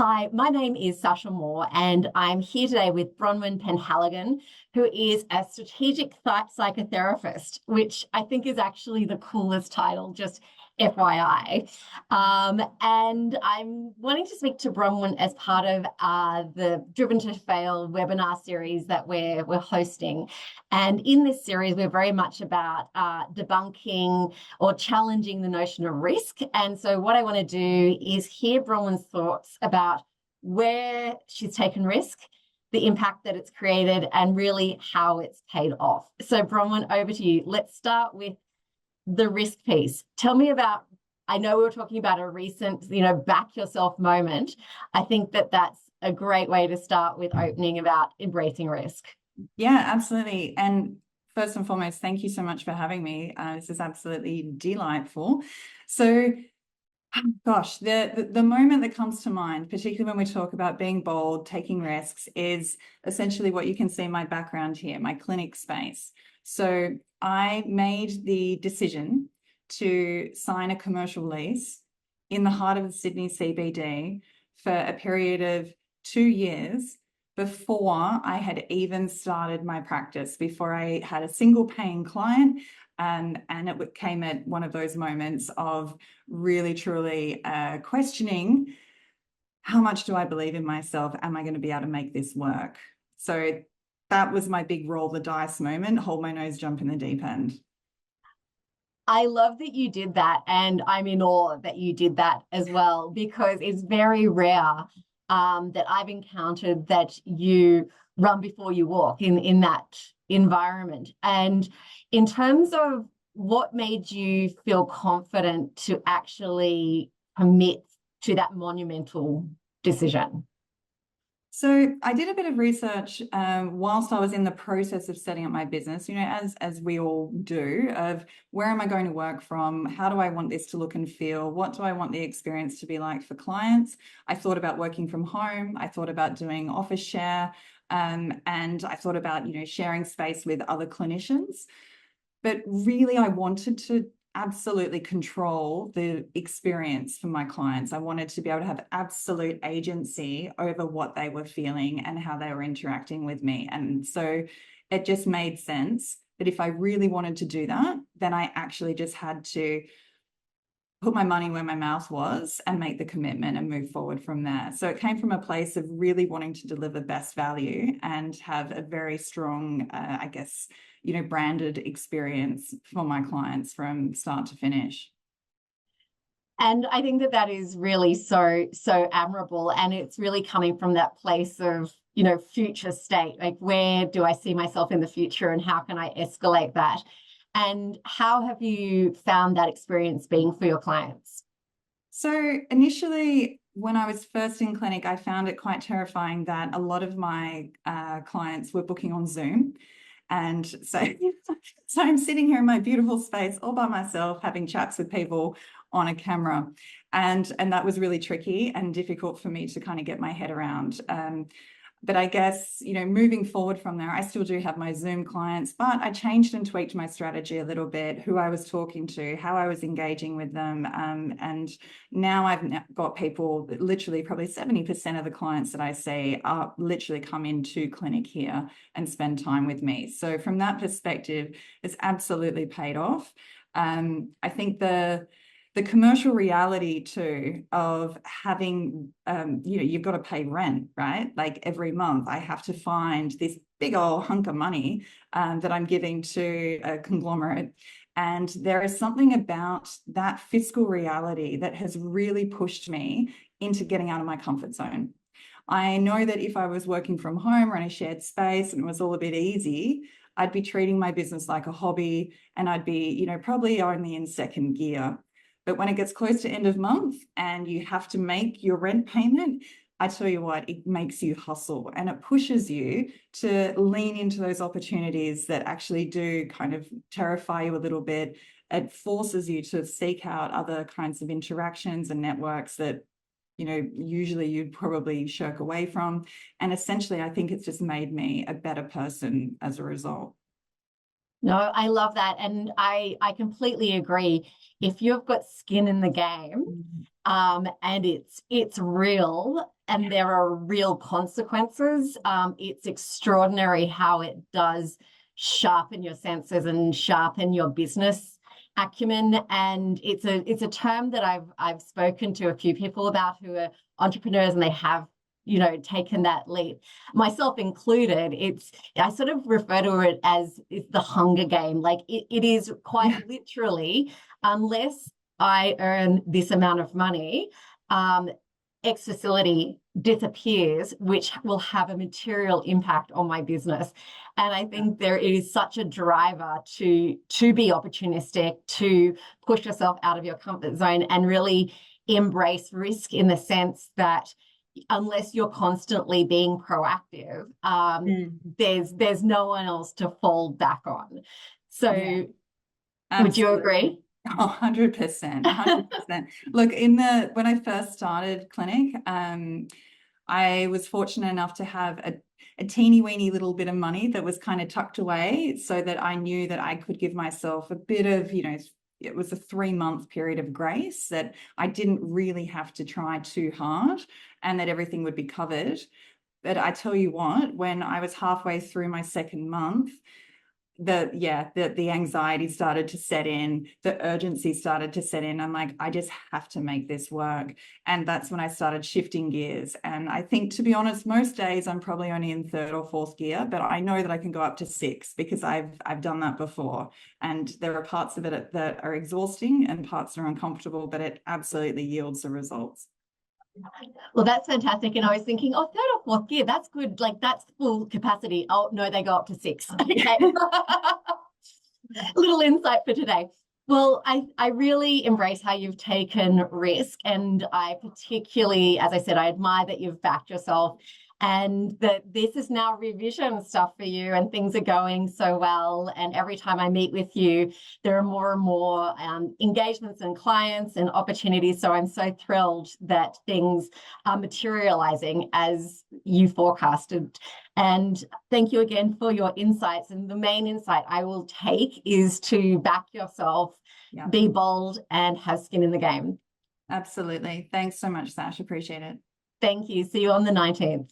Hi, my name is Sasha Moore, and I'm here today with Bronwyn Penhaligon, who is a strategic psychotherapist, which I think is actually the coolest title, just FYI. And I'm wanting to speak to Bronwyn as part of the Driven to Fail webinar series that we're hosting. And in this series, we're very much about debunking or challenging the notion of risk. And so what I want to do is hear Bronwyn's thoughts about where she's taken risk, the impact that it's created, and really how it's paid off. So Bronwyn, over to you. Let's start with the risk piece. Tell me about, I know we were talking about a recent, back yourself moment. I think that that's a great way to start with opening about embracing risk. Yeah, absolutely. And first and foremost, thank you so much for having me. This is absolutely delightful. So, gosh, the moment that comes to mind, particularly when we talk about being bold, taking risks, is essentially what you can see in my background here, my clinic space. So I made the decision to sign a commercial lease in the heart of the Sydney CBD for a period of 2 years before I had even started my practice, before I had a single paying client. And it came at one of those moments of really, truly questioning, how much do I believe in myself? Am I going to be able to make this work? So that was my big roll the dice moment, hold my nose, jump in the deep end. I love that you did that, and I'm in awe that you did that as well, because it's very rare that I've encountered that you run before you walk in that environment. And in terms of what made you feel confident to actually commit to that monumental decision? So I did a bit of research whilst I was in the process of setting up my business, as we all do, of where am I going to work from? How do I want this to look and feel? What do I want the experience to be like for clients? I thought about working from home. I thought about doing office share. And I thought about, sharing space with other clinicians. But really, I wanted to absolutely control the experience for my clients. I wanted to be able to have absolute agency over what they were feeling and how they were interacting with me. And so it just made sense that if I really wanted to do that, then I actually just had to put my money where my mouth was and make the commitment and move forward from there. So it came from a place of really wanting to deliver best value and have a very strong, branded experience for my clients from start to finish. And I think that is really so admirable. And it's really coming from that place of, future state, like where do I see myself in the future and how can I escalate that? And how have you found that experience being for your clients? So initially, when I was first in clinic, I found it quite terrifying that a lot of my clients were booking on Zoom. And so I'm sitting here in my beautiful space all by myself, having chats with people on a camera. And that was really tricky and difficult for me to kind of get my head around. But I guess, moving forward from there, I still do have my Zoom clients, but I changed and tweaked my strategy a little bit, who I was talking to, how I was engaging with them. And now I've got people, literally probably 70% of the clients that I see are literally come into clinic here and spend time with me. So from that perspective, it's absolutely paid off. I think the commercial reality too of having, you've got to pay rent, right? Like every month I have to find this big old hunk of money that I'm giving to a conglomerate. And there is something about that fiscal reality that has really pushed me into getting out of my comfort zone. I know that if I was working from home or in a shared space and it was all a bit easy, I'd be treating my business like a hobby and I'd be, probably only in second gear. But when it gets close to end of month and you have to make your rent payment, I tell you what, it makes you hustle and it pushes you to lean into those opportunities that actually do kind of terrify you a little bit. It forces you to seek out other kinds of interactions and networks that, usually you'd probably shirk away from. And essentially, I think it's just made me a better person as a result. No, I love that. And I completely agree. If you've got skin in the game, and it's real, and there are real consequences. It's extraordinary how it does sharpen your senses and sharpen your business acumen. And it's a term that I've spoken to a few people about who are entrepreneurs, and they have, you know, taken that leap, myself included. I sort of refer to it as the Hunger Game. Like it is quite literally, unless I earn this amount of money, X facility disappears, which will have a material impact on my business. And I think there is such a driver to be opportunistic, to push yourself out of your comfort zone and really embrace risk, in the sense that unless you're constantly being proactive, there's no one else to fall back on. So would you agree? 100%, 100%. Look, when I first started clinic, I was fortunate enough to have a teeny weeny little bit of money that was kind of tucked away, so that I knew that I could give myself a bit of, you know, it was a 3-month period of grace, that I didn't really have to try too hard and that everything would be covered. But I tell you what, when I was halfway through my second month, the anxiety started to set in, the urgency started to set in. I'm like, I just have to make this work. And that's when I started shifting gears. And I think, to be honest, most days I'm probably only in 3rd or 4th gear, but I know that I can go up to 6 because I've done that before. And there are parts of it that are exhausting and parts that are uncomfortable, but it absolutely yields the results. Well, that's fantastic. And I was thinking, oh, 3rd or 4th gear, that's good. Like, that's full capacity. Oh, no, they go up to 6. Okay. Little insight for today. Well, I really embrace how you've taken risk. And I particularly, as I said, I admire that you've backed yourself and that this is now revision stuff for you, and things are going so well. And every time I meet with you, there are more and more engagements and clients and opportunities. So I'm so thrilled that things are materializing as you forecasted. And thank you again for your insights. And the main insight I will take is to back yourself, be bold, and have skin in the game. Absolutely. Thanks so much, Sash. Appreciate it. Thank you. See you on the 19th.